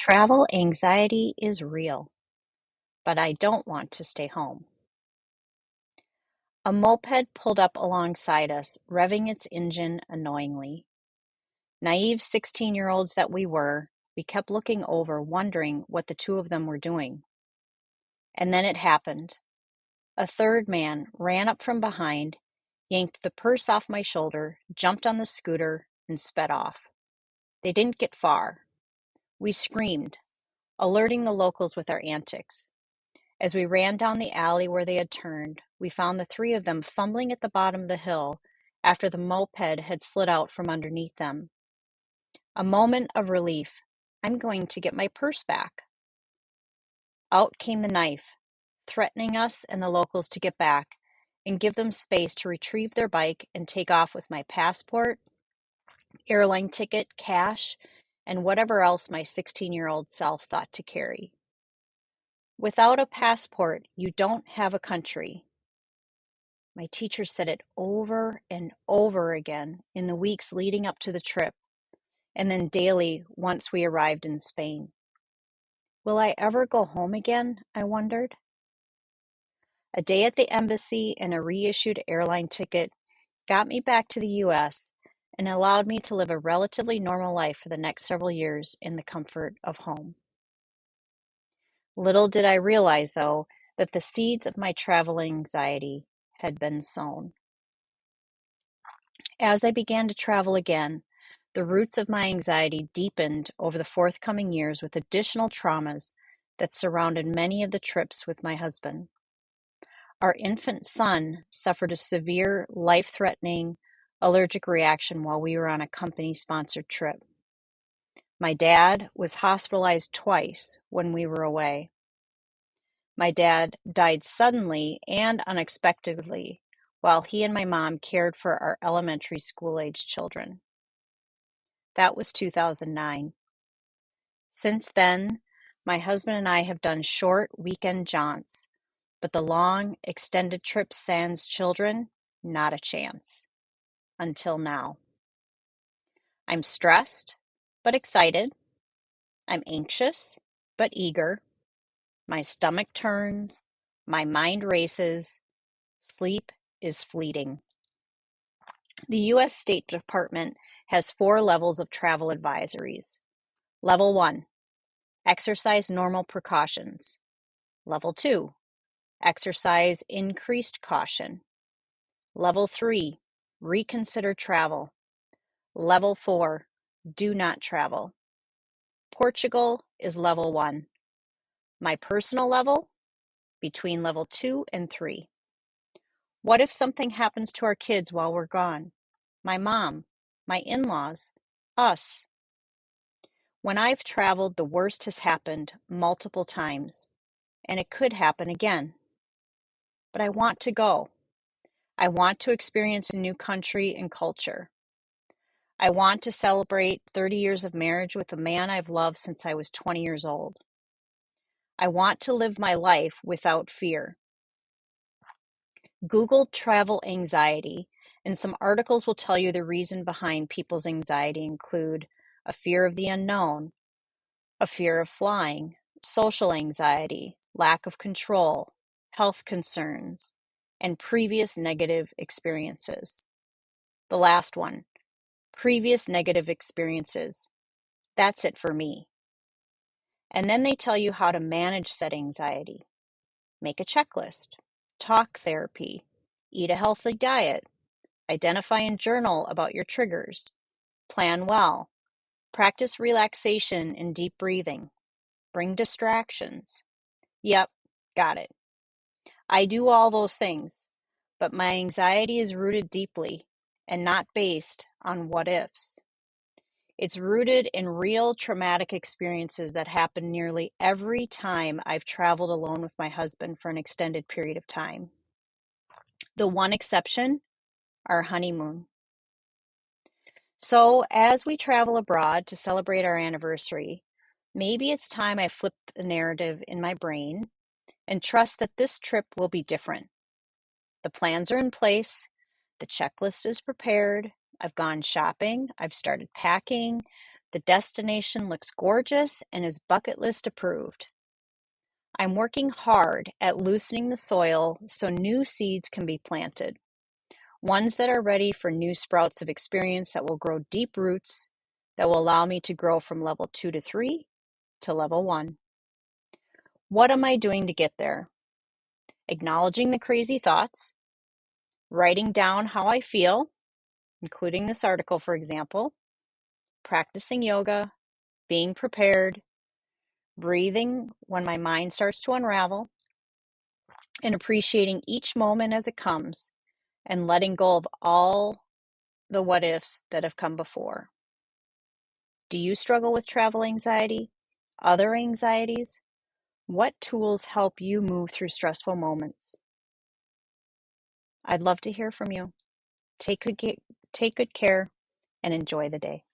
Travel anxiety is real, but I don't want to stay home. A moped pulled up alongside us, revving its engine annoyingly. Naive 16-year-olds that we were, we kept looking over, wondering what the two of them were doing. And then it happened. A third man ran up from behind, yanked the purse off my shoulder, jumped on the scooter, and sped off. They didn't get far. We screamed, alerting the locals with our antics. As we ran down the alley where they had turned, we found the three of them fumbling at the bottom of the hill after the moped had slid out from underneath them. A moment of relief. I'm going to get my purse back. Out came the knife, threatening us and the locals to get back and give them space to retrieve their bike and take off with my passport, airline ticket, cash, and whatever else my 16-year-old self thought to carry. Without a passport, you don't have a country. My teacher said it over and over again in the weeks leading up to the trip, and then daily once we arrived in Spain. Will I ever go home again? I wondered. A day at the embassy and a reissued airline ticket got me back to the US and allowed me to live a relatively normal life for the next several years in the comfort of home. Little did I realize, though, that the seeds of my travel anxiety had been sown. As I began to travel again, the roots of my anxiety deepened over the forthcoming years with additional traumas that surrounded many of the trips with my husband. Our infant son suffered a severe, life-threatening allergic reaction while we were on a company-sponsored trip. My dad was hospitalized twice when we were away. My dad died suddenly and unexpectedly while he and my mom cared for our elementary school-age children. That was 2009. Since then, my husband and I have done short weekend jaunts, but the long, extended trips sans children, not a chance. Until now. I'm stressed, but excited. I'm anxious, but eager. My stomach turns. My mind races. Sleep is fleeting. The U.S. State Department has 4 levels of travel advisories. Level 1, exercise normal precautions. Level 2, exercise increased caution. Level 3, reconsider travel. Level 4, do not travel. Portugal is level 1. My personal level, between level 2 and 3. What if something happens to our kids while we're gone? My mom, my in-laws, us. When I've traveled, the worst has happened multiple times, and it could happen again. But I want to go. I want to experience a new country and culture. I want to celebrate 30 years of marriage with a man I've loved since I was 20 years old. I want to live my life without fear. Google travel anxiety, and some articles will tell you the reason behind people's anxiety include a fear of the unknown, a fear of flying, social anxiety, lack of control, health concerns, and previous negative experiences. The last one, previous negative experiences. That's it for me. And then they tell you how to manage said anxiety. Make a checklist, talk therapy, eat a healthy diet, identify and journal about your triggers, plan well, practice relaxation and deep breathing, bring distractions. Yep, got it. I do all those things, but my anxiety is rooted deeply and not based on what ifs. It's rooted in real traumatic experiences that happen nearly every time I've traveled alone with my husband for an extended period of time. The one exception, our honeymoon. So, as we travel abroad to celebrate our anniversary, maybe it's time I flip the narrative in my brain and trust that this trip will be different. The plans are in place, the checklist is prepared, I've gone shopping, I've started packing, The destination looks gorgeous and is bucket list approved. I'm working hard at loosening the soil so new seeds can be planted, ones that are ready for new sprouts of experience that will grow deep roots that will allow me to grow from level 2 to 3 to level 1. What am I doing to get there? Acknowledging the crazy thoughts, writing down how I feel, including this article, for example, practicing yoga, being prepared, breathing when my mind starts to unravel, and appreciating each moment as it comes, and letting go of all the what ifs that have come before. Do you struggle with travel anxiety? Other anxieties? What tools help you move through stressful moments? I'd love to hear from you. Take good care and enjoy the day.